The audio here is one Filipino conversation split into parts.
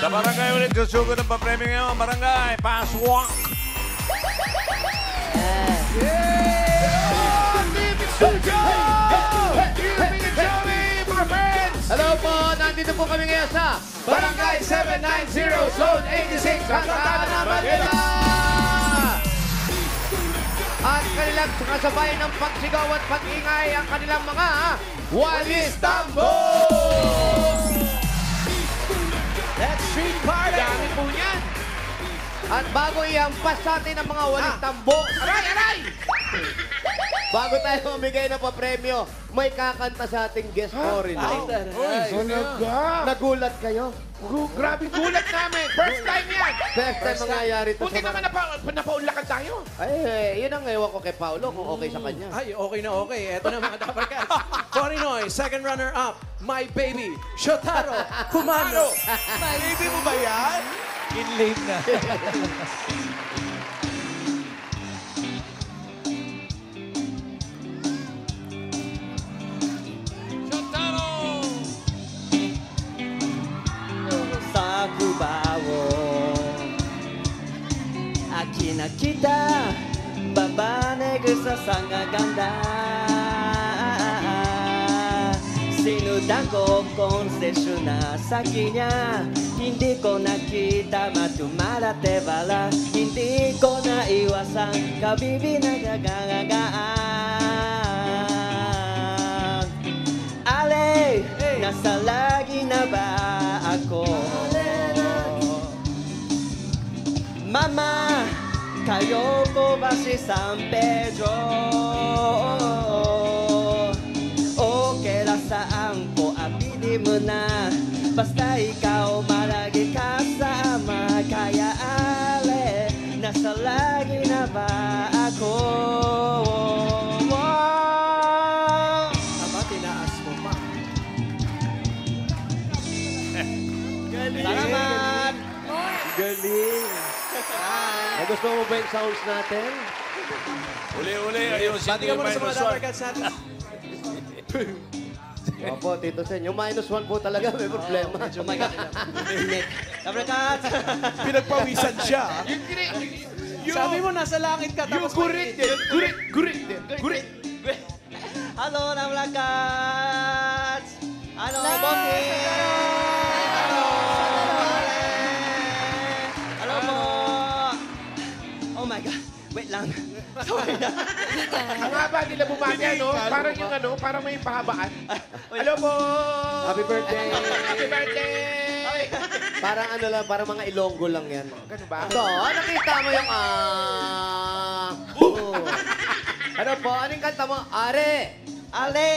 Sa barangay ulit, susugo ng papremyo ngayon. Barangay, Paswak. Hello po! Nandito po kami ngayon sa Barangay 790, Zone 86, Santana, Manila! At kanilang kasabayan ng pagsigaw at pag-ingay ang kanilang mga Walis Tambo! Let's street party! Dami po yan! At bago ihampas sa atin ang mga walis tambo, Aray! Aray! bago tayo mamigay ng papremyo, may kakanta sa ating guest foreigner. Nagulat kayo? Grabe gulat namin! First time yan! First time mangyayari ito Buti naman napaunlakan tayo. Ay, yun ang ewan ko kay Paolo kung okay sa kanya. Ay, okay na okay. Eto na mga Dapper Cats. Torinoy, second runner-up. My Baby, Shotaro, Kumano. Baby mo ba yan? In late na. Sa Cubao Aki na kita Babaneg sa sangaganda Sinundan ko konsesyon na sa kanya Hindi ko nakita matumarate bala Hindi ko naiwasan kabibi nagagagagaan Ale, nasa lagi na ba ako? Mama, kayo ko ba si San Pedro? Okay lang saan ko apili mo na Basta ikaw maragi kasama Kaya ale, nasa lagi na ba ako? Aba, tinaas mo pa. Salamat! Galing! Nagustuhan mo ba yung sounds natin? Uli-uli, ayusin Bati ko ka yung muna sa mga minus Dapper one. Cats natin. Opo, Tito Sen. Yung -1 po talaga may problema. Oh my God! Dapper Cats! Pinagpawisan siya. Sabi mo, nasa langit ka. Yung Tapos gurit din. Gurit. Halo, Dapper Cats! Halo, Boki! Halo! Halo po! Oh my God! Wait lang. Sorry na. Ang haba nila bumati, no? Parang yung ano, parang may pahabaan. Hello po! Happy birthday! Happy birthday! Parang ano lang, parang mga Ilonggo lang yan. Ganun ba? So, nakita mo yung Oh. Ano po? Anong kanta mo? Are! Ale!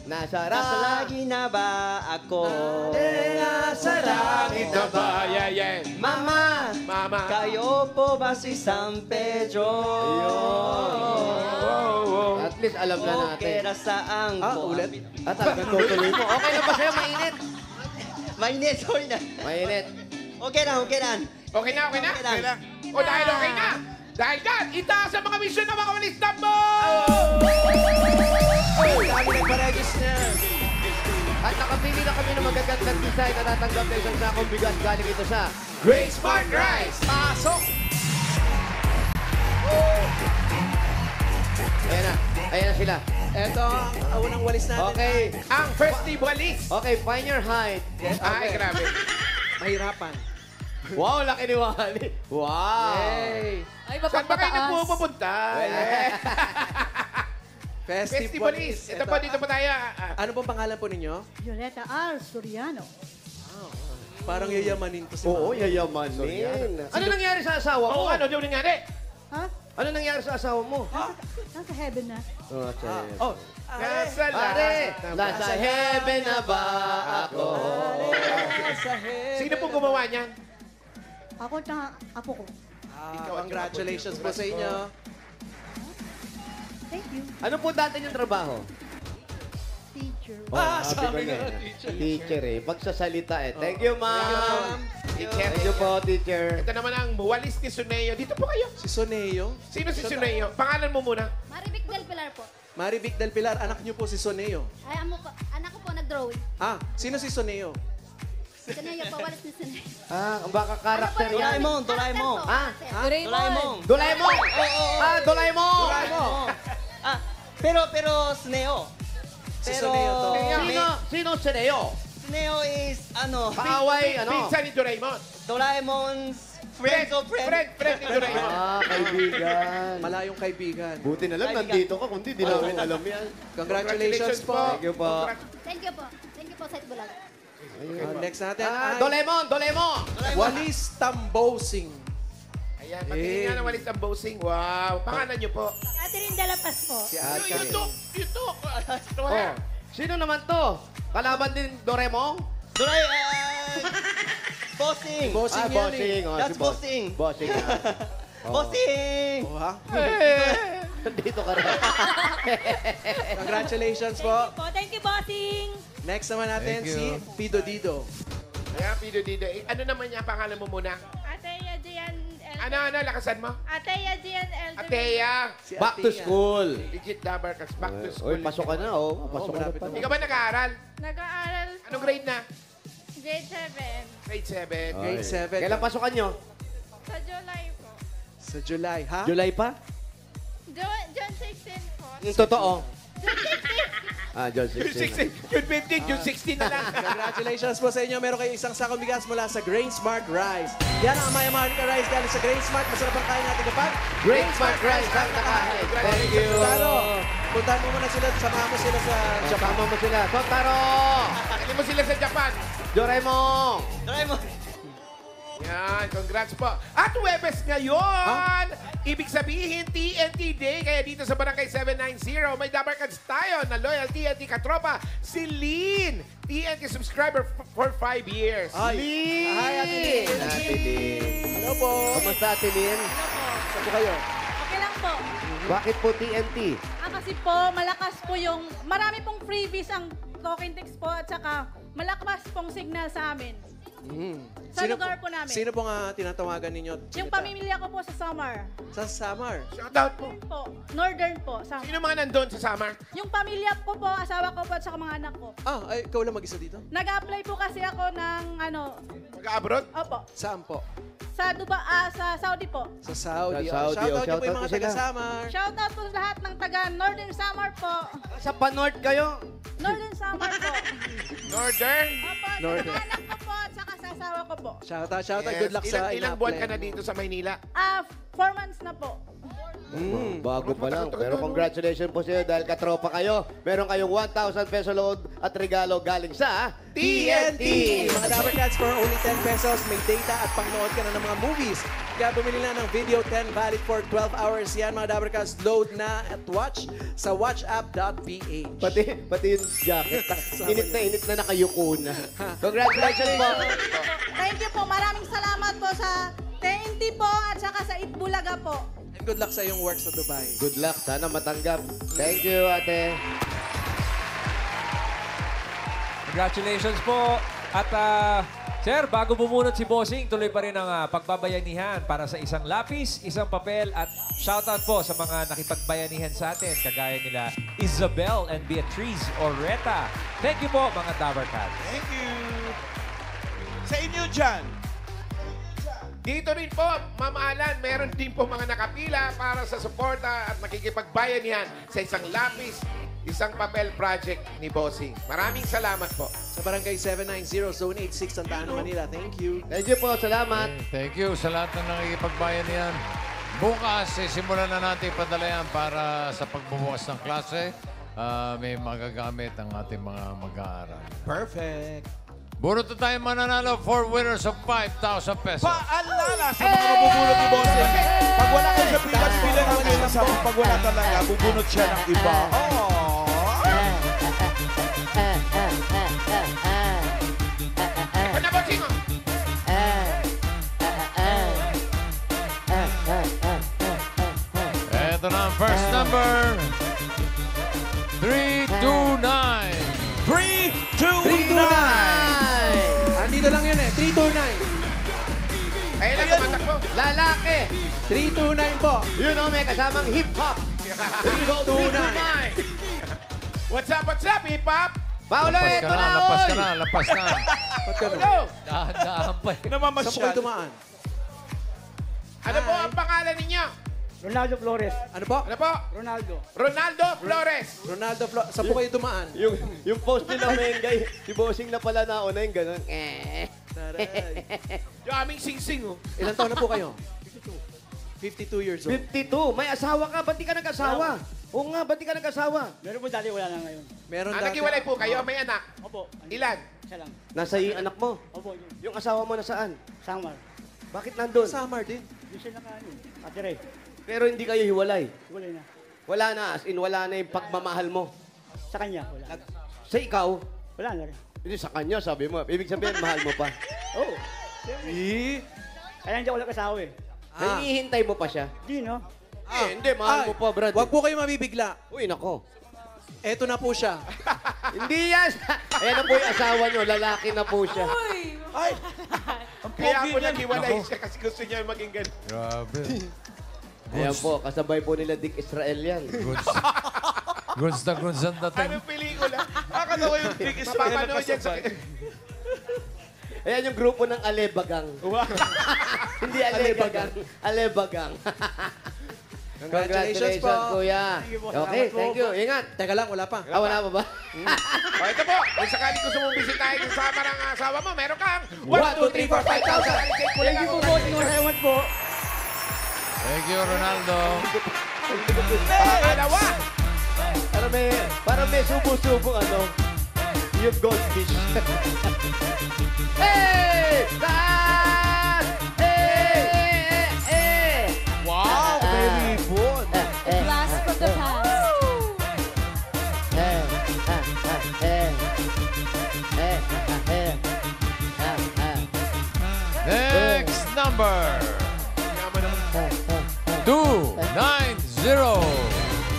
Nasa Nasa lagi na ba ako? Nasa langit na ba? Yeah. Mama! Mama. Kayo po ba si San Pedro? At least alam na Okay natin. na saan ko? ulit? At talagang tutuloy mo. Okay na ba sa'yo? Mainit? Mainit, sorry na. Mainit. Okay na, okay na. Okay na? Okay lang. O dahil okay na. Dahil dyan, itaas ang mga misyon ng mga walis tambo! Dami nagpa-regis na. At nakapili na kami ng magagandang design na tatanggap na isang sakong bigas galing ito sa Great Smart Rice! Pasok! Ayan na. Ayan na sila. Eto ang unang walis natin. Okay. Ang festivalis! Okay, find your height. Ay, grabe. Mahirapan. Wow, laki ni Wally. Wow. Hey! Ay, Saan ba kayo nagpupunta? Festivalis! Ito po, dito po tayo. Ano pong pangalan po ninyo? Violeta R. Soriano. Parang yayamanin to si Oo, Mami. yayamanin. Ano nangyari sa asawa mo? Oo, ano daw nangyari? Ha? Ano nangyari sa asawa mo? Nasa heaven na. Oh, sorry. Oh, Nasa Pare, lahat. nasa heaven na ba ako? sa heaven. Sino pong gumawa niyan? Ako na apo ko. Congratulations po sa inyo. Thank you, Ano po dati yung trabaho? teacher. Sabi ko na nga, eh. Teacher eh. Pagsasalita eh. Thank you, ma'am. Teacher. Thank you po, teacher. Ito naman ang walis ni Suneo. Dito po kayo. Si Soneo. Sino si Suneo? Pangalan mo muna. Maribik del Pilar po. Marivic del Pilar, anak niyo po si Soneo. Ay, anak ko po nag-drawing. Ah, sino si Soneo? Sineo po, walis ni Sineo. Ah, baka karakter yan. Doraemon, Doraemon. Ha? Doraemon. Doraemon! Oo. Ah, Doraemon! Oo. Ah, pero Sneo. Si Pero Sneo to. Sino si Neo? Sneo is Kaaway, Pinsan ni Doraemon. Doraemon's friend of friend. Friend ni Doraemon. Ah, kaibigan. Malayong kaibigan. Buti na lang, nandito ka, kundi di namin alam yan. Congratulations po. Thank you po. Thank you po. Thank you po sa Itbulaga. Next natin Ah, ay Doraemon! Walis Tambosing. Ayan, patingin nga ng walis ang bossing. Wow. Pangalan niyo po. Catherine Dalapas po. Si Ate. YouTube. Oh, sino naman to? Kalaban din Doraemon? Bossing. Bossing Ah, yan bossing. eh. Oh, That's si boss. bossing. Bossing. ah. Bossing. Oh, ha? Nandito ka rin. Congratulations po. Thank you, bossing. Next naman natin Thank si you. Pido Dido. Ayan, Pido Dida. Ano naman niya? Pangalan mo muna. Ateya Gian Ano, lakasan mo? Ateya Gian Ateya. Si Back to Atea. school. Legit dabar kas. Back to Uy, school. pasok ka na, oh. Pasok ka na malapit pa. na. Hindi ka ba nag-aaral? Nag-aaral Anong grade na? grade 7 Grade 7. Grade 7. Kailan pasukan nyo? sa July po. Sa July, ha? July pa? June 16 po. Yung totoo. Ah, John 16. June 15, June 16 na lang. Congratulations po sa inyo. Meron kayo isang sakong bigas mula sa Grain Smart Rice. Yan ang Maya Maharlika Rice galing sa Grain Smart. Masarap ang kain natin kapag Great Smart Rice ang nakahin. Thank you. Taro, puntahan mo muna sila. Samahan mo sila sa Japan. Kasama mo sila. Totaro! Dali mo sila sa Japan. Doraemon! Doraemon. Yan, congrats po. At Webes ngayon, ibig sabihin TNT Day. Kaya dito sa Barangay 790, may Dabar Cards tayo na loyal TNT katropa, si Lynn. TNT subscriber for 5 years. Ay. Lynn! Hi, Ate Lynn. Ate Lynn. Hello po. Kamusta, Ate Lynn? Saan po kayo? Okay lang po. Bakit po TNT? Kasi po, malakas po yung, marami pong freebies ang talking text po at saka malakas pong signal sa amin. Sa lugar po namin. Sino pong tinatawagan ninyo? Yung pamilya ko po sa Samar. Sa Samar. Shoutout po. Po, Northern po. Samar. Sino mga nandun sa Samar? Yung pamilya ko po, asawa ko po at saka mga anak ko. Ay, ikaw lang mag-isa dito? Nag-apply po kasi ako ng Mag-abroad? opo, Saan po? sa sa Saudi po. Sa Saudi. Sa Saudi. Shoutout niyo po yung Shoutout mga po sila. taga-Samar. Shoutout po sa lahat ng taga Northern Samar po. Sa Panort kayo? Northern Samar po. Northern? Opo, sa Northern. mga anak ko po at saka sa asawa ko po. Shoutout. Yes. Good luck sa Ilang buwan ka ina-apply. na dito sa Maynila? 4 months na po. Bago pa lang. Pero congratulations po sa iyo dahil katropa kayo. Meron kayong 1,000 peso load at regalo galing sa TNT! Mga Dabber Cats for only 10 pesos. May data at pangnood ka na ng mga movies. Kaya bumili na ng Video 10 valid for 12 hours. Yan mga Dabber Cats, load na at watch sa watchapp.ph. Pati yung jacket. Init na nakayuko na. Congratulations po. Thank you po. Maraming salamat po sa TNT po at saka sa Itbulaga po. And good luck sa iyong work sa Dubai. Good luck. Sana matanggap. Thank you, ate. Congratulations po. At sir, bago bumunot si Bossing, tuloy pa rin ang pagbabayanihan para sa isang lapis, isang papel at shoutout po sa mga nakipagbayanihan sa atin, kagaya nila Isabel and Beatriz Oreta. Thank you po, mga Dabber Cats. Thank you. Sa inyo dyan. Dito rin po, Ma'am Alan, meron din po mga nakapila para sa suporta at nakikipagbayanihan sa isang lapis, isang papel project ni Bossing. Maraming salamat po. Sa Barangay 790, Zone 86, Santa Ana, Manila. Thank you. Thank you po. Salamat. Thank you sa lahat ng nakikipagbayan niyan. Bukas, simulan na natin padala yan para sa pagbubukas ng klase. May magagamit ang ating mga mag-aaral. Perfect. Bunot na tayo mananalo for winners of 5,000 pesos. Paalala sa mga mabubunot ni Bossing. Pag wala kayo sa pilas, pila naman nila sa pag wala talaga, bubunot siya ng iba. Ano ba, Bossing? Ito na ang first number. 329. 3, 2, 9. Andito lang yun eh. 329. Ayun lang, tumatakbo. Lalaki. 329 po. Yun o, may kasamang hip-hop. 329. What's up, hip-hop? Paolo, Lampas ito ka na, na, lampas oy. ka na, lampas na. Ba't ganun? Hello! Dahan-dahan pa eh. Saan po kayo Namamasyal. dumaan? Ano po ang pangalan ninyo? Ronaldo Flores. Ano po? Ano po? Ronaldo. Ronaldo Flores. Ronaldo Flores. Saan po kayo dumaan? Yung post nila, Mengay, si Bossing na pala nauna yung gano'n. Taray. Yung aming sing-sing, oh. Ilan taon na po kayo? 52 years old. 52. May asawa ka, ba't di ka nag-asawa? Oo nga, ba't di ka nag-asawa? Meron po dati, wala na ngayon. Meron Naghiwalay po kayo, may anak. Opo. Ilan? Isa lang. Nasa yung anak mo. Opo, yun. Yung asawa mo nasaan? Samar. Bakit nandun? Samar din. Yun siya nakaano. Atire. Pero hindi kayo hiwalay. Wala na. Wala na, as in wala na yung pagmamahal mo. Sa kanya, wala. Sa ikaw, Wala na rin. hindi sa kanya, sabi mo. Ibig sabihin, mahal mo pa. Oo. Kaya hindi ako nag-asawa eh. Nahihintay mo pa siya. Di, no? Hindi, mahal mo pa, Brad. Wag po kayo mabibigla. Uy, nako. Eto na po siya. Hindi yan. Ayan na po yung asawa nyo, lalaki na po siya. Ay! Kaya ako naghiwalay siya kasi gusto niya maging ganun. Grabe. Ayan po, kasabay po nila Dick Israel yan. Goods na goods ang dating. Anong pelikula? Nakakatawa yung big Israel na Mapapanood yan sa... kasabay. Ayan yung grupo ng Alebagang. Hindi Alebagang, Alebagang. Congratulations po. Kuya. Thank you po. Okay, Salamat po. thank you. Ingat. Teka lang, wala pa. Ah, wala pa ba? O, ito po. Kung sakaling gusto mong bisitahin yung sama ng asawa mo, meron kang 1, 2, 3, 4, 5,000. Thank you po, bossing. Salamat po. Thank you, Ronaldo. Pangalawa. Para may subo-subo ano. Yung goldfish. Hey! Taas! Eh! Wow, very good. Blast from the past. Next number. Yaman naman. 290.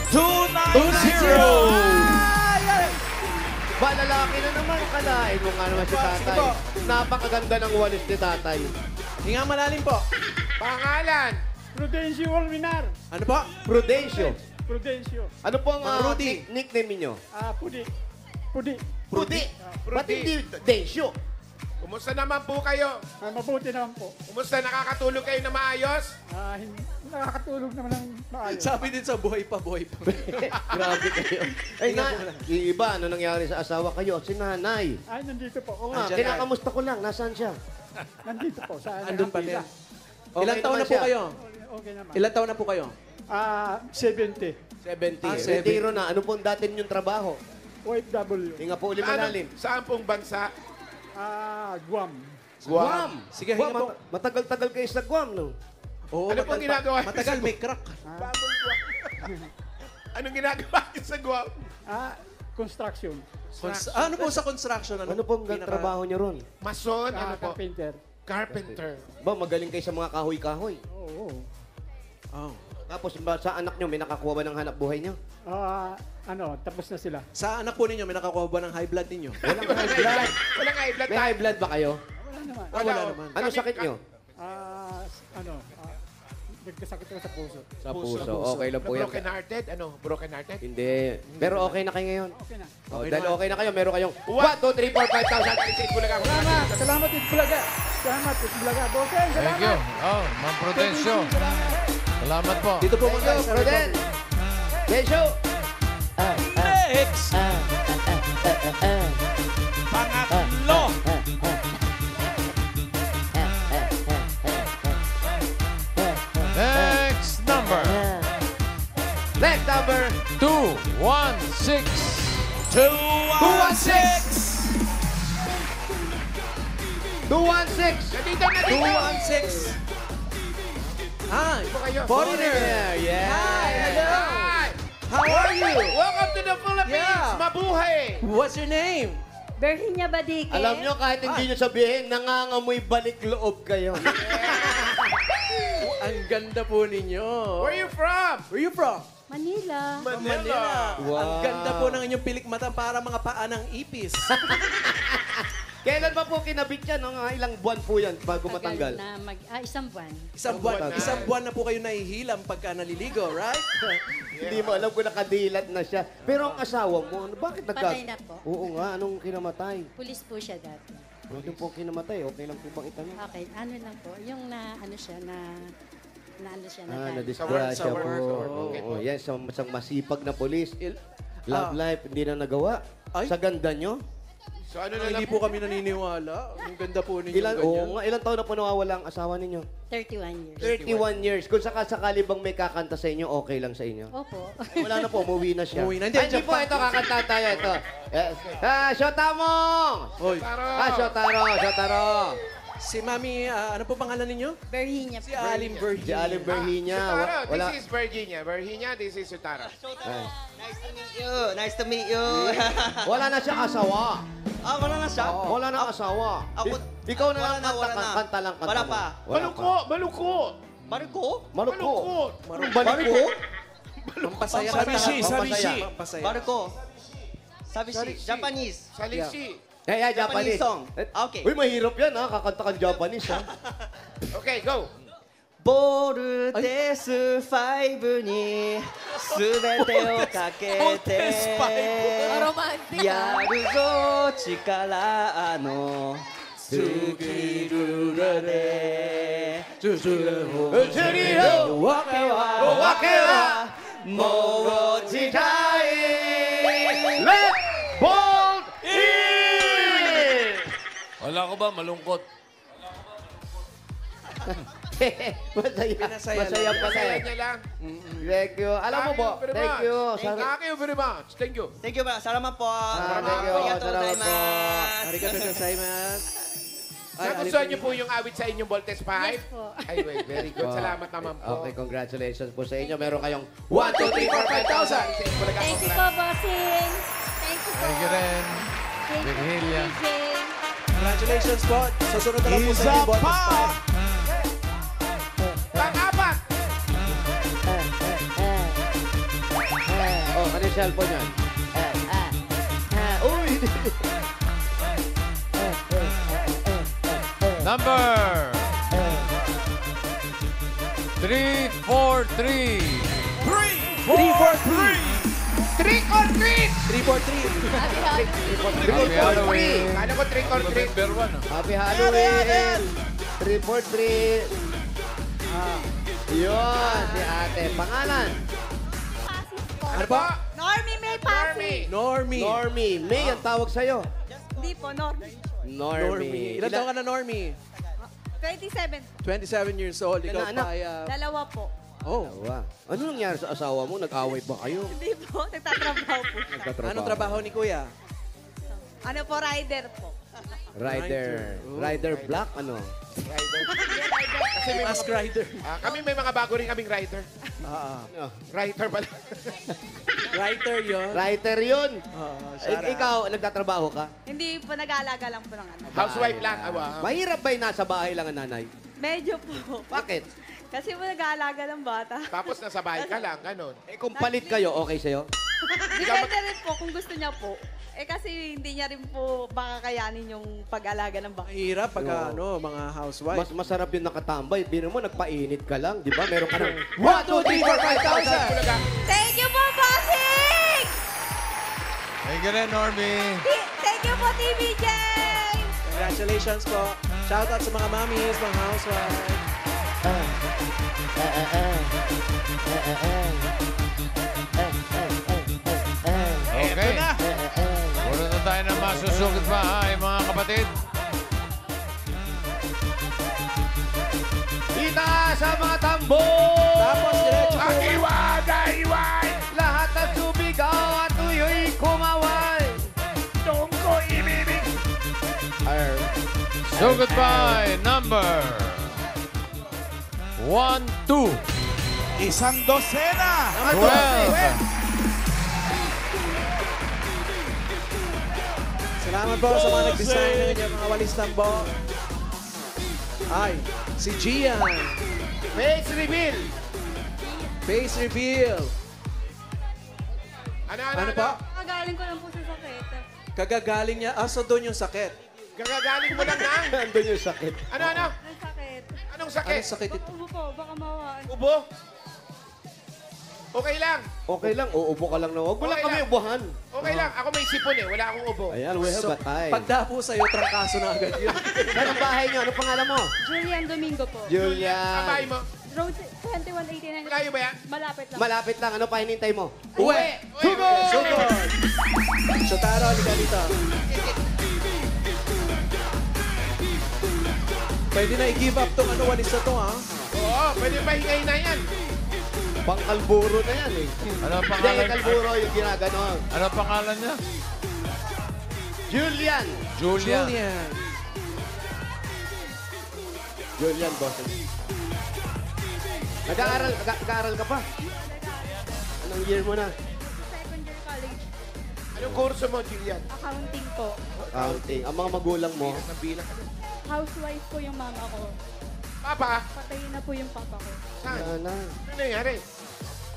290. Ba, lalaki na naman. Kalain mo nga naman si tatay. Napakaganda ng walis ni tatay. Hinga malalim po. Pangalan. Prudencio Walminar. Ano po? Prudencio. Prudencio. Ano po ang Mang Rudy. nickname niyo? Pudi. Pudi. Prudi. Ba't hindi Dencio? Kumusta naman po kayo? Mabuti naman po. Kumusta nakakatulog kayo na maayos? Nakakatulog naman ng maayos. Sabi din sa buhay pa, buhay pa. Grabe kayo. Ay, yung iba, ano nangyari sa asawa kayo? Si nanay. Ay, nandito po. Oo nga, Andyan kinakamusta ko lang. Nasaan siya? Nandito po. Sa Andun pa din. Okay Ilang taon naman na po siya. kayo? Okay naman. Ilang taon na po kayo? 70. 70. Ah, 70. Retiro na. Ano po ang dati yung trabaho? OFW. Hinga po ulit malalim. Saan pong bansa? Guam. Guam. Sige, Guam, hinga po. matagal-tagal kayo sa Guam, no? Oo, Ano pong ginagawa niyo Matagal, sa- may crack. Bagong Guam. Anong ginagawa niyo sa Guam? Construction. Ano po sa construction? Ano po ang trabaho niyo ron? Mason, ano po? Carpenter. Carpenter. Ba, magaling kayo sa mga kahoy-kahoy. Oo. Oh. Tapos ba, sa anak niyo, may nakakuha ba ng hanap buhay niyo? Tapos na sila. Sa anak po ninyo, may nakakuha ba ng high blood ninyo? Walang high blood. Walang high blood. May high blood ba kayo? Wala naman. Wala naman. Ano sakit niyo? Nagkasakit ako sa puso. Sa puso. Okay lang po yan. Broken hearted? Ano? Broken hearted? Hindi. Pero okay na kayo ngayon. Okay na. Oh, dahil okay na kayo, meron kayong 1, 2, 3, 4, 5,000. Alisay ko lang ako. Salamat. Salamat, Itbulaga. Salamat, Itbulaga. Bossing, salamat. Thank you. Oh, Ma'am Prudencio. Salamat po. Dito po mga guys. Pruden! Besyo! Next. Pangatlo. Next number. Next number, 216. 216. 216! Nandito, nandito. 216. Hi, kayo? foreigner. Yeah. Hi, hello. Hi! How are you? Welcome to the Philippines! Yeah. Mabuhay! What's your name? Berhinya Badike. Alam nyo, kahit hindi nyo sabihin, nangangamoy balik loob kayo. Ang ganda po ninyo. Where you from? Where you from? Manila. Manila. Wow. Ang ganda po ng inyong pilik mata para mga paa ng ipis. Kailan ba po kinabit yan? Mga ilang buwan po yan bago matanggal? Isang buwan. Isang buwan na po kayo nahihilam pagka naliligo, right? Hindi mo alam kung nakadilat na siya. Pero ang asawa mo, ano, bakit Patay na po. Oo nga, anong kinamatay? Pulis po siya dati. Yung po kinamatay, okay lang po bang itanong? Okay, ano lang po, yung na ano siya na Na-disgrasya Sa work, po. sa work. Okay po. Oo, yes, isang masipag na polis. Il- Love life, hindi na nagawa. Ay. Sa ganda nyo. So ano na Hindi lang po kami naniniwala. Ang ganda po ninyo ganyan. Ilang taon na po nawawala ang asawa ninyo? 31 years. 31 years. Kung sakali bang may kakanta sa inyo, okay lang sa inyo? Opo. Wala na po, umuwi na siya. Umuwi na. Hindi, Ay, hindi po, ito, kakanta tayo, ito. Shotamong! Hoy, Shotaro! si Mami, ano po pangalan ninyo? Virginia. Si Alim Virginia. Si Alim Berhinya. Sutaro, Wala. this is Virginia. Virginia, this is Sutaro. Nice to meet you. Nice to meet you. Wala na siya asawa. Wala na siya? Wala na asawa. Ako- Ikaw na lang wala na. kanta lang. Kanta Wala mo. pa. Malungkot! Malungkot! Mariko? Malungkot. Mariko? Pampasaya. Pampasaya. Pampasaya. Mariko? Sabi si Japanese. Saliksi. Yeah, Japanese Japanese. song. Okay. Uy, mahirap yan ha. Kakanta kang Japanese ha. Okay, go. ボールです5にすべてをかけてやるぞ力のスキルでわけはもう時代 Let bold in! Wala ko ba? Malungkot. Masaya. Pinasaya Masaya lang. pa Masaya na niya lang. Thank you. Alam mo po, thank you. Thank you very much. Thank you. Thank you ba? Salamat po. Thank you. Salamat po. Arigato gozaimasu. Nagustuhan niyo po yung awit sa inyong Voltes 5? Yes po. Ay, wait, very good. Salamat naman po. Okay, congratulations po sa inyo. Meron kayong 1, 2, 3, 4, 5,000. Thank you po, bossing. Thank you po. Thank you rin. Thank you, Virginia. DJ. Congratulations po. Susunod na lang po sa inyo, Bonus 5. Pang-apat! Oh, ano yung cellphone yan? Uy! Number 343. 343. Trick or treat! 343. Happy Halloween. Kala ko trick or treat. November 1. Happy Halloween! 343. Yun, si ate. Pangalan? Ano po? Normie May Pasig. Normie. Normie. May ang tawag sa'yo. Hindi po, Normie. Normie. Ilan taon ka na, Normie? 27. 27 years old. Ikaw Ilan anak? pa ay... Dalawa po. Oh. Awa. Ano nangyari sa asawa mo? Nag-away ba kayo? Hindi po, nagtatrabaho po. Nagtatrabaho. Anong trabaho ni Kuya? Ano po, rider po. Rider. Rider Black? Ano? Rider. Kasi may Mask rider. kami may mga bago rin kaming rider. Ano? Writer pala. Writer yun. Writer yun. Shout out. Ikaw, nagtatrabaho ka? Hindi po, nag-aalaga lang po ng anak. Housewife lang. Awa. Mahirap ba yung nasa bahay lang ang nanay? Medyo po. Bakit? Kasi po nag-aalaga ng bata. Tapos nasa bahay ka lang, ganun. Eh kung palit kayo, okay sa'yo? Depende rin po kung gusto niya po. Eh kasi hindi niya rin po baka kayanin yung pag-alaga ng bata. Mahirap pag Oo. mga housewife. Mas masarap yung nakatambay. Bino mo, nagpainit ka lang, di ba? Meron ka ng 1, 2, 3, 4, 5,000. Thank you po, bossing! Thank you rin, Normie. Thank you po, TVJ! Congratulations po. Shoutout sa mga mommies, mga housewife. Okay. Puro na tayo ng masusugit bahay, mga kapatid. Kita sa mga tambo! Tapos, diretso po. Iwan! Lahat at subigaw at tuyo'y kumaway. Tungko ibibig! So goodbye, number 1, 2, Isang dosena. 12. Salamat po sa mga nag-design ng inyong mga walis tambo. Ay, si Gian. Face reveal! Face reveal. Ano po? Kagaling ko lang po sa sakit. Kagagaling niya. So doon yung sakit. Gagagaling mo lang na? Andun yung sakit. Ano? Ang sakit. Anong sakit? Anong sakit ito? Ubo po, baka mawaan. Ubo? Okay lang. Okay lang, uubo ka lang na. Huwag mo lang Okay kami lang. ubuhan. Okay lang, ako may sipon eh. Wala akong ubo. Ayan, we have So, a tie. pagdapo sa'yo, trangkaso na agad yun. Saan ang bahay niyo? Ano pangalan mo? Julian Domingo po. Julian. Sabay mo. Road 2189. Malayo ba yan? Malapit lang. Malapit lang. Ano pa hinintay mo? Uwe! Sugod! Sugod! Shotaro, halika dito. Pwede na i-give up tong ano, walis na to, ha? Oo, pwede pa hingay na yan. Pangkalburo na yan eh. Ano ang Hindi, pangalan? kalburo yung ginaganon. Ano ang pangalan niya? Julian. Julia. Julian. Julian, boss. Nag-aaral ka pa? Anong year mo na? Second year college. Anong kurso mo, Julian? Accounting po. Counting. Ang mga magulang mo, Ang bilang ka. Housewife po yung mama ko. Papa, Patayin na po yung papa ko. saan? sana. Ano nangyari?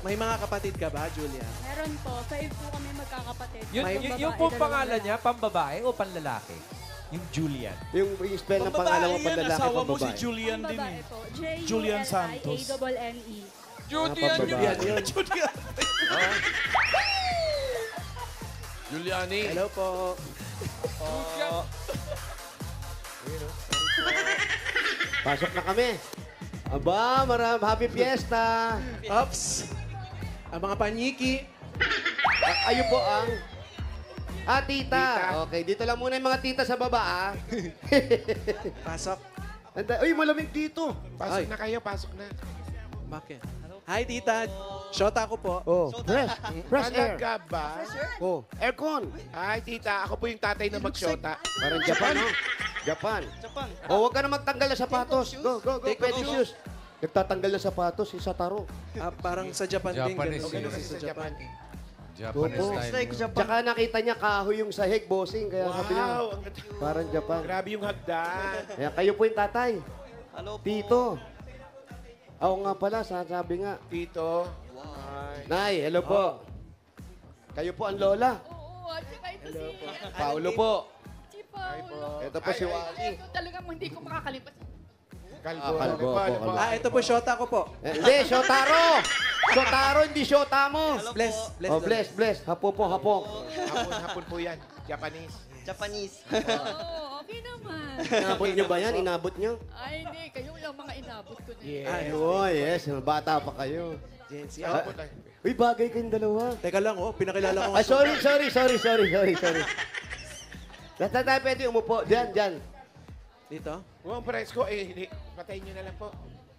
May mga kapatid ka ba, Julian? Meron po. 5 po kami magkakapatid. May Yung babae, pong dalawang pangalan lalaki. niya, pambabae o panlalaki? Yung Julian. Yung spell ng pangalan mo, panlalaki, asawa mo si pambabae. Julian din Babae eh. po. Julian Santos. Julian-A-N-E. Julian, Julian Julian. Julian. Juliani. Hello po. Pasok na kami. Aba, happy fiesta. Ups. Ang mga panyiki. Ayun po ang... tita. Tita. Okay, dito lang muna yung mga tita sa baba, ah. Pasok. Uy, malamig dito. Pasok Ay. na kayo, pasok na. Bakit? Hi, tita. Shota ko po. Oh, fresh air. Talaga ba? Oh, aircon. Ay, tita, ako po yung tatay na magsyota. Parang Japan, no? Japan. Oh, huwag ka na magtanggal ng sapatos. Go, go, go. Pwede shoes. Nagtatanggal ng sapatos, isa taro. Parang sa Japan din. Japanese ganun. yun. Ganun kasi sa Japan. Japanese Opo. style. Tsaka nakita niya kahoy yung sahig, bossing. Kaya sabi niya, Wow, ang ganda. parang Japan. Grabe yung hagdan. Kaya kayo po yung tatay. Tito. Oo nga pala, sabi nga. Tito. Nay, hello po. Kayo po ang lola. Oo, at saka ito si... Paulo po. Si Paolo. Ito po si Wally. Ito talagang hindi ko makakalimutan. Kalbo. Kalbo po, kalbo. Ito po, Shota ko po. Hindi, Shotaro! Shotaro, hindi Shota mo. Bless. Bless. Oh, bless, bless. Hapo po, hapo. Hapon po yan. Japanese. Oo, okay naman. Inabot niyo ba yan? Inabot niyo? Ay, hindi. Kayo lang mga inabot ko na. Ay, oh, yes. Bata pa kayo. Gen Z. Ah, uy, bagay kayong dalawa. Teka lang, pinakilala ko Ay, sorry. Tayo pwede umupo. Diyan. Dito? Huwag presko. Hindi. Patayin nyo na lang po.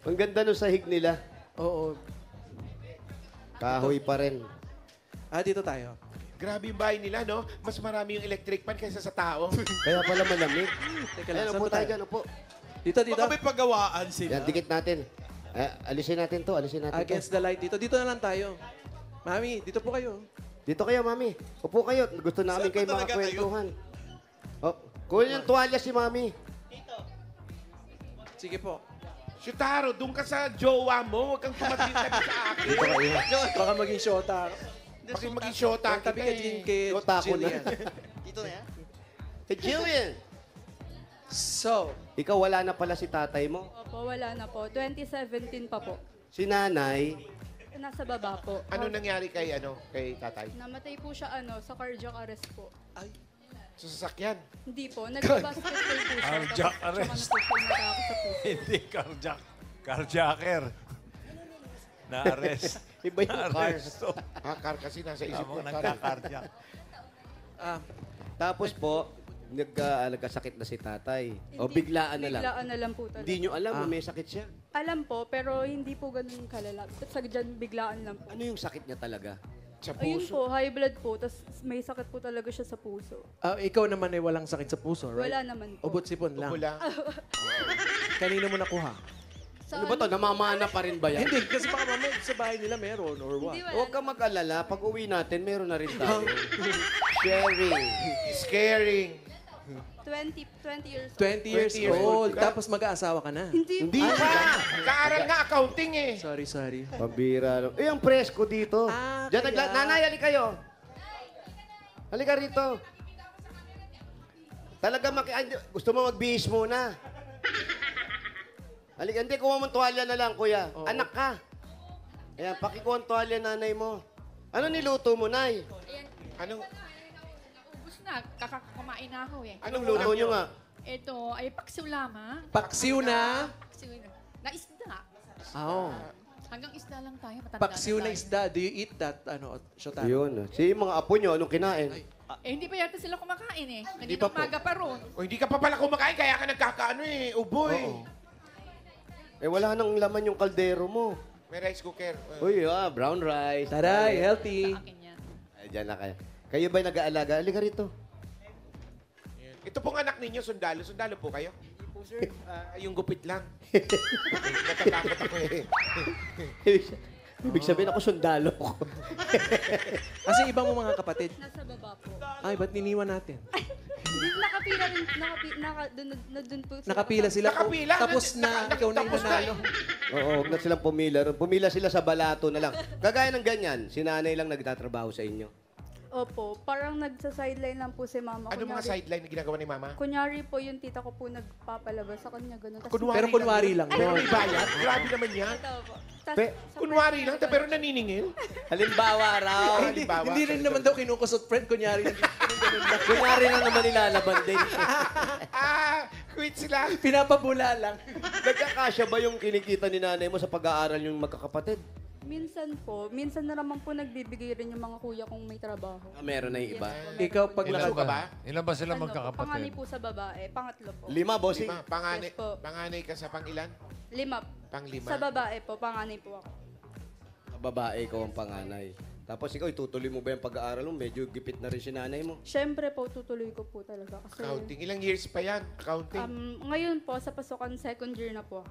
Ang ganda nung sahig nila. Oo. Kahoy pa rin. Dito tayo. Grabe yung bahay nila, no? Mas marami yung electric fan kaysa sa tao. Kaya pala malamig. Teka lang, Ayan, saan upo ba tayo tayo? dyan, upo. Dito. Baka may pagawaan sila. Yan, dikit natin. Alisin natin to. Against the light dito. Dito na lang tayo. Mami, dito po kayo. Dito kayo, mami. Upo kayo. Gusto namin Saan kayo ba talaga makakwentuhan. Oh, kunin yung tuwalya si mami. Sige po. Shutaro, doon ka sa jowa mo. Huwag kang tumating sa akin. Dito kayo. Baka maging Shota. Bakit maging shota Tabi kita ka din eh. kay Shota ko na. Jillian. Hey, Jillian! So, Ikaw, wala na pala si tatay mo. Opo, wala na po. 2017 pa po. Si nanay, Nasa baba po. Ano nangyari kay tatay? Namatay po siya sa cardiac arrest po. Sa sasakyan. Hindi po. Nag-basketball po siya. Cardiac Tapos arrest. tsaka natutulog sa puso. Hindi cardiac. Carjacker. Na-arrest. iba yung cars. Na-arresto. Car kasi nasa isip ko. Ako nagka-cardiac. Tapos po, nagkasakit na si tatay. O biglaan na lang. Biglaan na lang po talaga. Hindi nyo alam na may sakit siya. Alam po, pero hindi po ganun kalala. Sa dyan, biglaan lang po. Ano yung sakit niya talaga? Sa Ayun puso. po, high blood po. Tapos may sakit po talaga siya sa puso. ikaw naman ay walang sakit sa puso, right? Wala naman po. Ubot sipon lang. Bula. Kanino mo nakuha? Ano ba to? Namamana pa rin ba yan? Hindi, kasi baka mamaya sa bahay nila meron or what. Hindi, wala. Huwag kang mag-alala. Pag uwi natin, meron na rin tayo. Sharing. Scaring. 20 years 20 years 20 years old, old ka? tapos mag-aasawa ka na. Hindi Hindi pa. Kaaral nga accounting eh. Sorry. Pambira. Eh, ang presko dito. Diyan, kaya. Nanay, halika kayo. Halika rito. Talaga gusto mo magbihis muna. Halika, hindi, kuha mong tuwalya na lang, kuya. Oo. Anak ka. Ayan, pakikuha ang tuwalya nanay mo. Ano niluto mo, nay? Ayan, Anong, Ubus na. Kakakamain na ako eh. anong Luto nyo nga. Ito ay paksiw lamang. Paksiw na. Paksiw na isda. Oh. Hanggang isda lang tayo. Matanda Paksiw na tayo. isda. Do you eat that? Ano, Shotaro? Yun. Si mga apo nyo, anong kinain? Hindi pa yata sila kumakain eh. Hindi Nandito pa po. umaga pa ron. O hindi ka pa pala kumakain, kaya ka nagkakaano eh. Ubo eh. Oo. Eh, wala nang laman yung kaldero mo. May rice cooker. Uy, brown rice. Taray, healthy. Akin yan. Ay, dyan na kayo. Kayo ba'y nag-aalaga? Halika rito. Ito pong anak ninyo, sundalo. Sundalo po kayo? Hindi po, sir. Yung gupit lang. Natatakot ako eh. Ibig sabihin ako sundalo ko. Kasi iba mo mga kapatid. Nasa baba po. Ay, ba't niniwan natin? Nakapila rin, dun po sila. Nakapila sila. Nakapila? Tapos na. Ikaw na yung Tapos na. nanalo. Oo, huwag na silang pumila. Pumila sila sa balato na lang. Kagaya ng ganyan, si nanay lang nagtatrabaho sa inyo. Opo, parang nagsa-sideline lang po si mama. Ano mga sideline na ginagawa ni mama? Kunyari po yung tita ko po nagpapalabas sa kanya, gano'n. Pero kunwari lang. Pero may bayad? Grabe naman yan. Kunwari lang, pero naniningil. Halimbawa raw. Hindi rin naman daw kinukusot, friend. Kunyari lang. Kunyari lang naman nilalaban din. Quit sila. Pinapabula lang. Nagkakasya ba yung kinikita ni nanay mo sa pag-aaral yung magkakapatid? Minsan na naman po nagbibigay rin yung mga kuya kong may trabaho. Meron na yung iba. Ikaw pag Ilan ka ba? Ilan ba sila Panganay magkakapatid? po sa babae, pangatlo po. 5, bossing. Panganay, Yes po. panganay ka sa pangilan? 5. Panglima. Sa babae po, panganay po ako. Babae ko ang panganay. Tapos ikaw, itutuloy mo ba yung pag-aaral mo? Medyo gipit na rin si nanay mo. Siyempre po, tutuloy ko po talaga. Kasi, Counting. Ilang years pa yan? Counting. ngayon po, sa pasukan second year na po.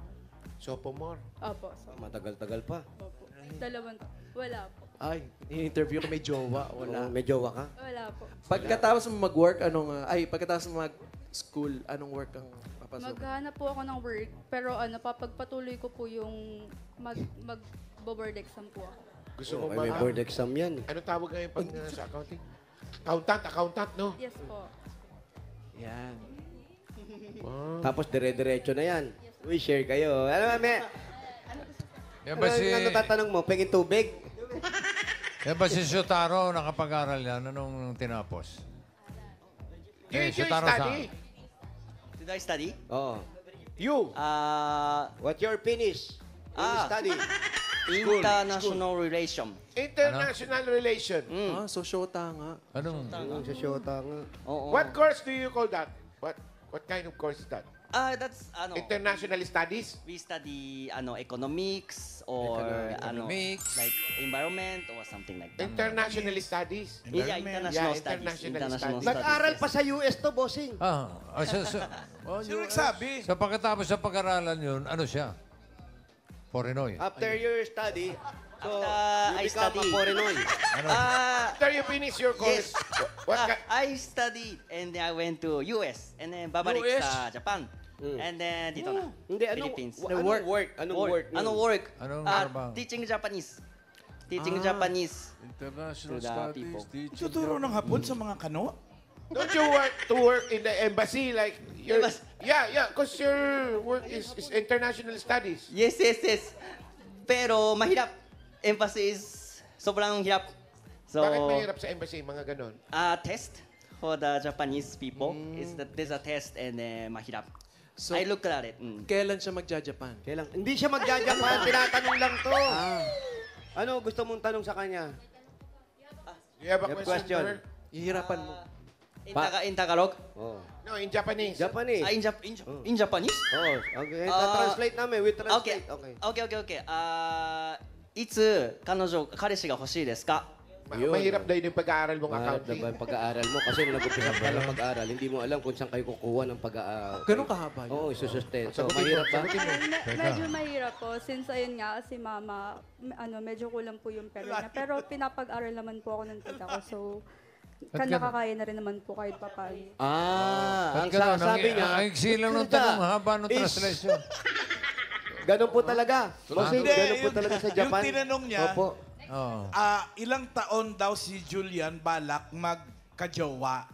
Sophomore. Opo. So, Matagal-tagal pa. opo. Wala po. Ay, in-interview ko may jowa. Wala. Wala. May jowa ka? Wala po. Pagkatapos mo mag-work, pagkatapos mo mag-school, anong work ang papasok? Maghanap po ako ng work, pero papagpatuloy ko po yung mag-board exam po ako. Gusto mo Okay, ba? may board exam yan. Ano tawag ngayon pag sa accounting? Accountant, no? Yes po. Yan. Tapos dire-diretso na yan. Uy, share kayo. Ano, may... Yan ba si... Ano tatanong mo? Pengin tubig? Yan ba si Shotaro nakapag-aral yan? Anong tinapos? Did you Shotaro study? Did I study? Oo. You? What's your finish? Study? International relation. International relation. So Shota nga. Anong? Yung sa Shota nga. What course do you call that? What kind of course is that? That's International studies? we study economics or Economics. like environment or something like that. International studies? Yeah, international Yeah, studies. international studies. Nag-aral pa sa US to, bossing. Sino nagsabi? So pagkatapos sa pag-aralan yun, ano siya? Foreignoy. After your study, so After I you become a study. foreignoy. After you finish your course, what I studied and then I went to US and then babalik US? sa Japan. And then dito na. Hindi, anong Philippines. Anong work? Anong work? Anong work? Anong trabaho? Teaching Japanese. Teaching Japanese International to the people. Tuturo ng hapon sa mga kano? Don't you work in the embassy like your because your work is international studies. Yes. Pero mahirap. Emphasis sobrang hirap. So, Bakit mahirap sa embassy mga ganon? Test for the Japanese people is that there's a test and mahirap. So, I looked at it. Kailan siya magja-Japan? Kailan? Hindi siya magjajapan. Tinatanong lang to. Ano gusto mong tanong sa kanya? Do you have a Have question? question? sir? Ihirapan mo. In Tagalog? Oh. No, in Japanese. Japanese. In Japanese? Oh, okay. Translate namin. We translate. Okay. Okay. いつ彼氏が欲しいですか? Mahirap dahil yung pag-aaral mong Mahirap accounting. na ba yung pag-aaral mo? Kasi nung nag-umpisa ka lang pag-aaral, hindi mo alam kung saan kayo kukuha ng pag-aaral. Ganun kahaba yun? Oo, isusustento. So, Sagutin mo, mahirap ba? sagutin mo. Medyo mahirap po. Since ayun nga, si mama, medyo kulang po yung pera niya. Pero pinapag-aral naman po ako ng tita ko. So, nakakaya na rin naman po kahit papaano. Ang Ganun, sabi niya, ang iksi lang ng tanong, haba ng is- translation. ganun po talaga. Bossing, ganun po talaga sa Japan. Yung tinanong niya, Opo. Oh. ilang taon daw si Julian balak magkajowa?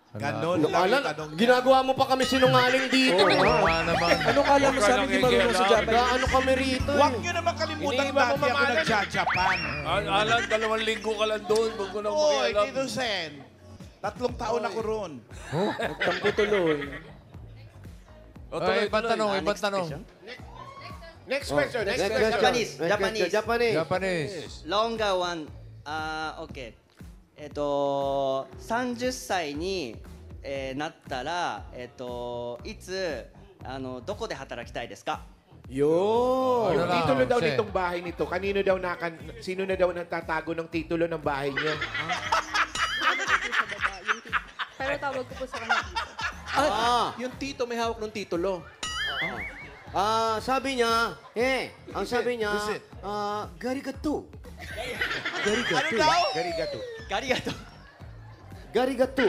Ganon lang Alan, yung tanong. ginagawa mo pa kami sinungaling dito. Ano kala mo sa amin di marunong sa Japanese? Ano kami rito? Huwag nyo naman kalimutan Hindi ba dati ako mamamalad? nagja-Japan. Alan, 2 linggo ka lang doon. Huwag mo nang Oo, makialam. Tito Sen. 3 taon ako roon. Nagtampo tuloy. Ibang tanong. Next question. Next Next question. Japanese. question. Japanese. Japanese. longer one. OK。30歳に、なったら、いつ、どこで働きたいですか Yun. Yung Ano lang, titulo daw kasi- nitong bahay nito, sino na daw nagtatago ng titulo ng bahay niyo? Pero tawag ko po sa kanya dito. Yung tito may hawak ng titulo. Sabi niya, ang sabi niya, garigato. Ano daw? Garigato. Arigato. Garigato.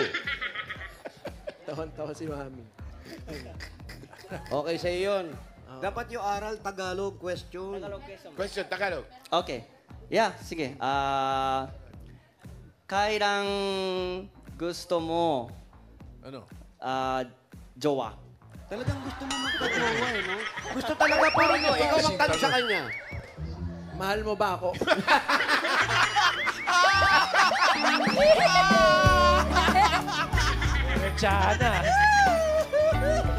Tawan-tawa si Mami. Okay sa'yo yun. Dapat yung aral Tagalog question. Question, Tagalog. OK。Yeah, sige. Kailan gusto mo Ano? jowa? Talagang gusto mo magka-jowa eh, no? Gusto talaga pa rin mo. Ikaw magtanong sa kanya. Mahal mo ba ako? Tsana.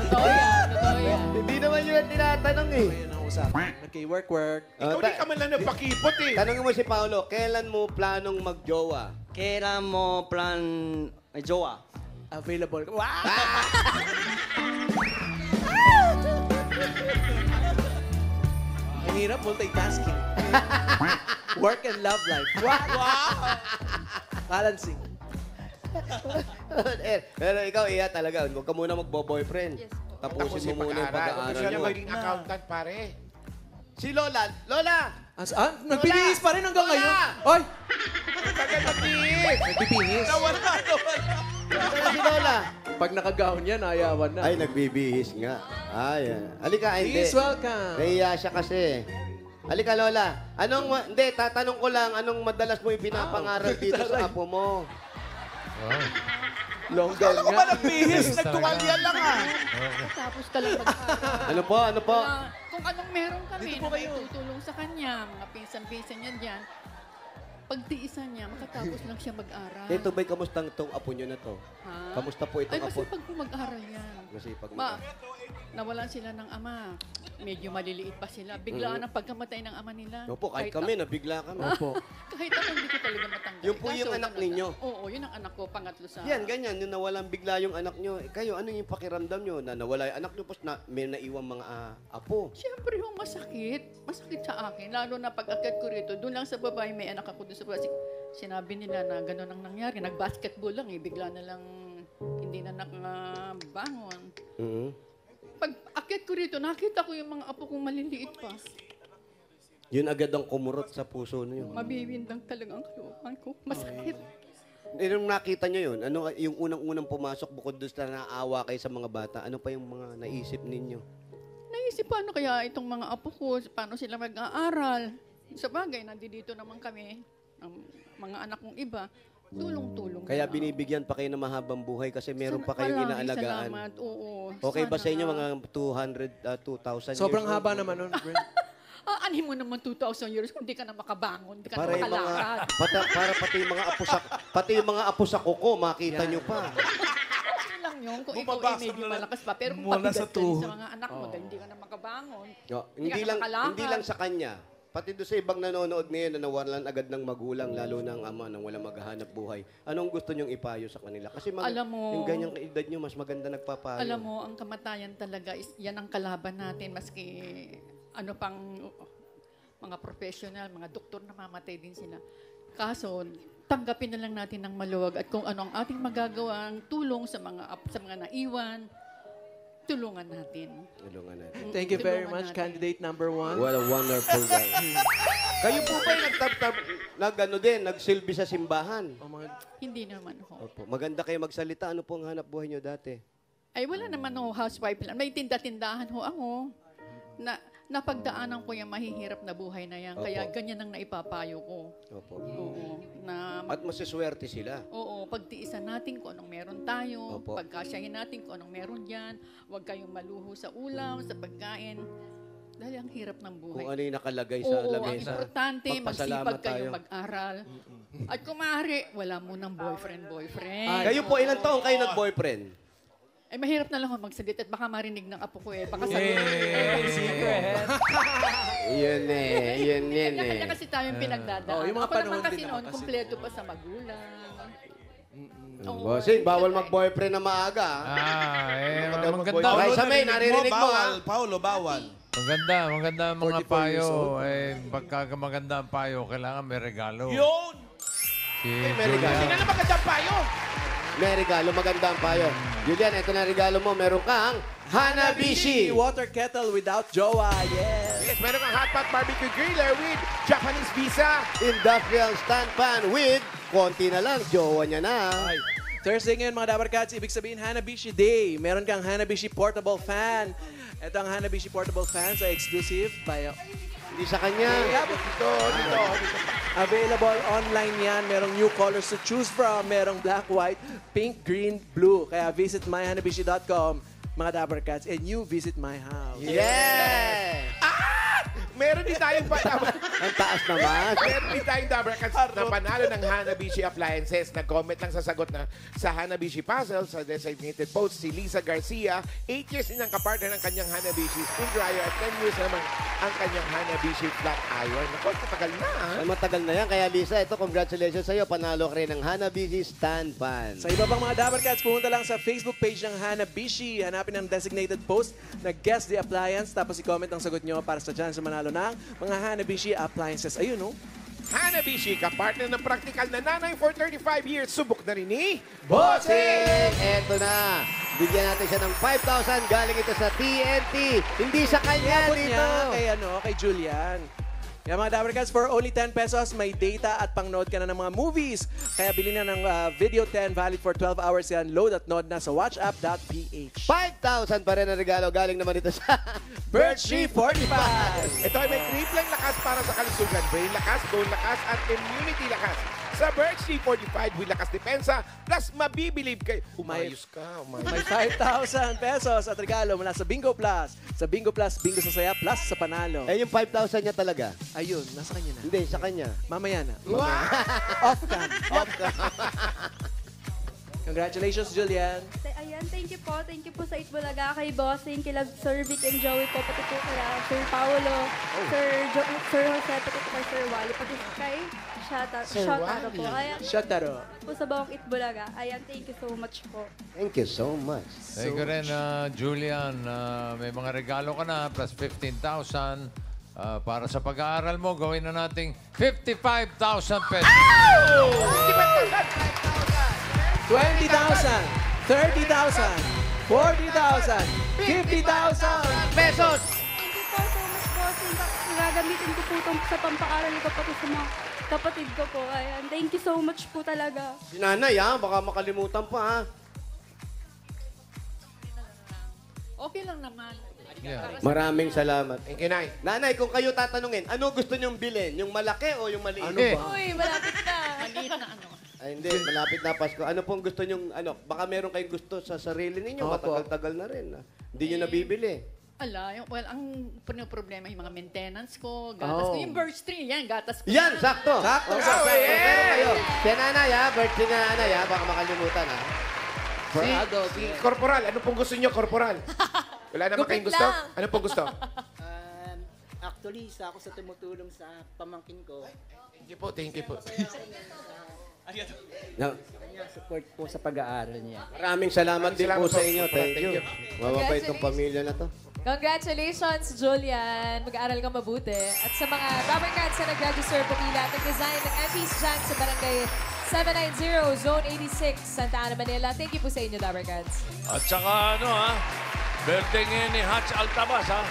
Totoo yan. Hindi naman yun ang tinatanong eh. Ayun ang usapan. Nagkay-work. Ikaw di ka man lang nagpakipot eh. Tanongin mo si Paolo, kailan mo planong magjowa? Kailan mo plan jowa? Available. Wow! Ang hirap multitasking. Work and love life. Wow! Balancing. Pero ikaw, iya talaga. Huwag ka muna magbo-boyfriend. Yes po. Tapusin mo muna yung Gusto pag-aaral niya mo. maging accountant, pare. Si Lola. Lola! Nagbibihis pa rin hanggang ngayon. Oy! Tagal magbihis. Nagbibihis. Nawala. Si Lola. Pag nakagahon yan, ayawan na. Ay, nagbibihis nga. Ayan. Halika, hindi. Please welcome. Nahiya siya kasi. Halika, Lola. Hindi, tatanong ko lang, anong madalas mo ipinapangaral dito sa apo mo? Long gown Ano ka ba nagbihis? Nagtuwalya lang ah. Tapos ka lang mag-aaral. Ano po? Ano po? Kung anong meron kami na may tutulong sa kanya, mga pinsan-pinsan niya dyan, pagtiisan niya, makatapos lang siya mag-aral. Ito ba'y kamustang itong apo nyo na to? Ha? Kamusta po Ay, itong apo? masipag po mag-aral yan. Masipag Nawalan sila ng ama. Medyo maliliit pa sila. Biglaan ang pagkamatay ng ama nila. Opo, kahit kami, nabigla kami. Opo. Kahit ako hindi ko talaga matanggap. Yung po yung anak ninyo? Oo, yun ang anak ko, pangatlo sa... Yan, ganyan. Yung nawalan bigla yung anak nyo. Kayo, ano yung pakiramdam nyo na nawala yung anak nyo? Tapos may naiwang mga apo. Siyempre yung masakit. Masakit sa akin. Lalo na pag-akyat ko rito. Doon lang sa babae, may anak ako doon sa babae. Sinabi nila na gano'n ang nangyari. Nag-basketball lang eh. Bigla na lang hindi na nakabangon. Pag akyat ko rito, nakita ko yung mga apo kong maliliit pa. Yun agad ang kumurot sa puso niyo. Mabibindang talaga ang kalooban ko. Masakit. Nung nakita nyo yun, ano yung unang-unang pumasok bukod doon sa naawa kayo sa mga bata, ano pa yung mga naisip ninyo? Naisip paano kaya itong mga apo ko, paano sila mag-aaral. Sa bagay, nandito naman kami, ang mga anak kong iba, tulong-tulong. Kaya na. binibigyan pa kayo ng mahabang buhay kasi meron pa kayong Maraming inaalagaan. Salamat, oo. Okay ba Sana sa inyo nga. mga 200, 2,000 Sobrang years old? haba naman nun, Brent. Anin mo naman 2,000 years kung di ka na makabangon, di ka Para na yung mga, makalakad. para pati yung mga apo sa kuko, makita nyo pa. Okay lang yun kung ikaw ay medyo malakas pa. Pero kung mula pabigat sa ka rin tuhod. sa mga anak mo, dahil hindi ka na makabangon. No, Hindi ka na makalakad. hindi lang sa kanya. Pati doon sa ibang nanonood ngayon na nawalan agad ng magulang, lalo ng ama nang wala maghahanap buhay. Anong gusto nyong ipayo sa kanila? Kasi Alam mo- yung ganyang edad nyo, mas maganda nagpapayo. Alam mo, ang kamatayan talaga, yan ang kalaban natin. Maski ano pang mga professional, mga doktor na mamatay din sila. Kaso, tanggapin na lang natin ng maluwag at kung ano ang ating magagawang tulong sa mga naiwan, tulungan natin. Tulungan natin. Thank you very Tulungan much, natin. candidate number 1. What a wonderful guy. Kayo po ba yung nagsilbi sa simbahan? Hindi naman ho. Opo. Maganda kayo magsalita. Ano po ang hanap buhay nyo dati? Ay, wala naman ho, housewife lang. May tinda-tindahan ho ako. napagdaanan ko yung mahihirap na buhay na yan. Kaya Opo. ganyan ang naipapayo ko. Opo. Oo. Na At masiswerte sila. Oo, pagtiisan natin kung anong meron tayo, Opo. pagkasyahin natin kung anong meron dyan, huwag kayong maluho sa ulam, sa pagkain. Dahil ang hirap ng buhay. Kung ano yung nakalagay sa Oo, ang lamesa. importante, Magpasalamat magsipag kayo tayo. mag-aral. At kung maaari, wala mo ng boyfriend. Kayo po, ilang taong kayo nag-boyfriend? Eh, mahirap na lang ako magsalita at baka marinig ng apo ko eh. Baka Secret. Yun Kanya kasi tayong pinagdadaan. yung mga Ako naman panahon kasi din noon, naman kasi. kumpleto pa sa magulang. Bossing, bawal mag-boyfriend na maaga. maganda. Raisa May, naririnig mo ha? Paulo, bawal. Maganda ang mga 44 years old. payo. Pagka maganda ang payo, kailangan may regalo. Yun! Si may regalo. Sino na magandang payo? May regalo, maganda ang payo. Julian, ito na regalo mo. Meron kang Hanabishi. Water kettle without jowa. Yes. Yes, meron kang hot pot barbecue griller with Japanese visa. Industrial stand pan with konti na lang. Jowa niya na. Thursday ngayon, mga Dabar Cats, ibig sabihin Hanabishi Day. Meron kang Hanabishi Portable Fan. Ito ang Hanabishi Portable Fan sa exclusive by... Hindi sa kanya. Dito. Available online yan. Merong new colors to choose from. Merong black, white, pink, green, blue. Kaya visit myhanabishi.com, mga Dabar Cats, and you visit my house. Yeah! Meron din tayong Ang taas naman. Meron din tayong Dabber Cats na panalo ng Hanabishi Appliances. Nag-comment lang sa sagot na sa Hanabishi Puzzle sa designated post si Lisa Garcia. 8 years din ang kapartner ng kanyang Hanabishi Spin Dryer at 10 years naman ang kanyang Hanabishi Flat Iron. Naku, matagal na. Ay, matagal na yan. Kaya Lisa, ito, congratulations sa'yo. Panalo ka rin ng Hanabishi Stand Pan. Sa iba pang mga Dabar Cats, pumunta lang sa Facebook page ng Hanabishi. Hanapin ang designated post na Guess the Appliance. Tapos i-comment ang sagot nyo para sa chance na manalo ng mga Hanabishi Appliances. Ayun, no? Hanabishi, kapartner ng practical na nanay for 35 years. Subok na rin ni Bossing! Eto na. Bigyan natin siya ng 5,000. Galing ito sa TNT. Hindi sa kanya Iabot dito. niya kay Julian. Kaya mga Dabar Cats, for only 10 pesos, may data at pang-nood ka na ng mga movies. Kaya bili na ng Video 10, valid for 12 hours yan. Load at node na sa watchapp.ph. 5,000 pa rin ang regalo. Galing naman ito sa Birchie 45. Ito ay may triplang lakas para sa kalusugan. Brain lakas, bone lakas, at immunity lakas. Sa Birchie 45 with lakas depensa, plus mabibilib kayo. Umayos ka, May 5,000 pesos at regalo mula sa Bingo Plus. Sa Bingo Plus, Bingo sa saya, plus sa panalo. Eh, yung 5,000 niya talaga. Ayun, nasa kanya na. Hindi, sa kanya. Mamaya na. Off cam. Congratulations, Julian. Ayan, thank you po. Thank you po sa Itbulaga, kay Bossing, kila Sir Vic and Joey po, pati po kila Sir Paolo, Sir Jose, pati po kay Sir Wally, pati kay Shotaro po. Ayan, Shotaro. po sa bawang Itbulaga. Ayan, thank you so much po. Thank you so much. Thank you rin, Julian. May mga regalo ka na, plus 15,000. Para sa pag-aaral mo, gawin na nating 55,000 pesos. 20,000, 30,000, 40,000, 50,000 pesos! Thank you po so much, Bossing. Gagamitin ko po ito sa pampaaral ko pati sa mga kapatid ko po. Ayan, thank you so much po talaga. Si Nanay, ha? Baka makalimutan pa, ha? Okay lang naman. Yeah. Maraming salamat. Thank you, Nay. Nanay, kung kayo tatanungin, ano gusto niyong bilhin? Yung malaki o yung maliit? Ano ba? Uy, malapit na. Maliit na ano. Ay, hindi. Malapit na Pasko. Ano pong gusto niyong, baka meron kayong gusto sa sarili ninyo. Opo. Matagal-tagal na rin. Hindi niyo nabibili. Ang problema yung mga maintenance ko, gatas ko. Yung birch tree, yan, gatas ko. Yan, sakto. Sakto, Okay, sakto. Pero kayo, si Nanay, ha? Birthday na Nanay, ha? Baka makalimutan, ha? For adults. Si Corporal, ano pong gusto niyo, Corporal? Wala naman kayong gusto? Ano pong gusto? Actually, isa ako sa tumutulong sa pamangkin ko. Thank you po, thank you po. No. Kanya support po sa pag-aaral niya. Maraming salamat din po Salamat sa po. inyo. Thank Thank you. you. Mababait itong pamilya na to. Congratulations, Julian. Mag-aaral ka mabuti. At sa mga Dabber Cats na nag-register, pumila at nag-design ng MPs dyan sa barangay 790, Zone 86, Santa Ana, Manila. Thank you po sa inyo, Dabber Cats. At saka birthday ngayon ni Hatch Altabas, ha?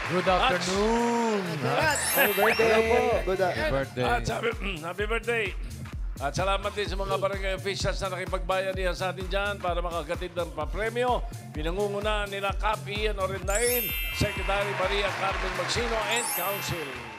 Good afternoon. Happy birthday po. Good Happy birthday. At sabi, happy birthday. At salamat din sa mga barangay officials na nakipagbayanihan sa atin dyan para makagatid ng papremyo. Pinangungunahan nila Cap Ian Orendain, Secretary Maria Carmen Magsino, and Council.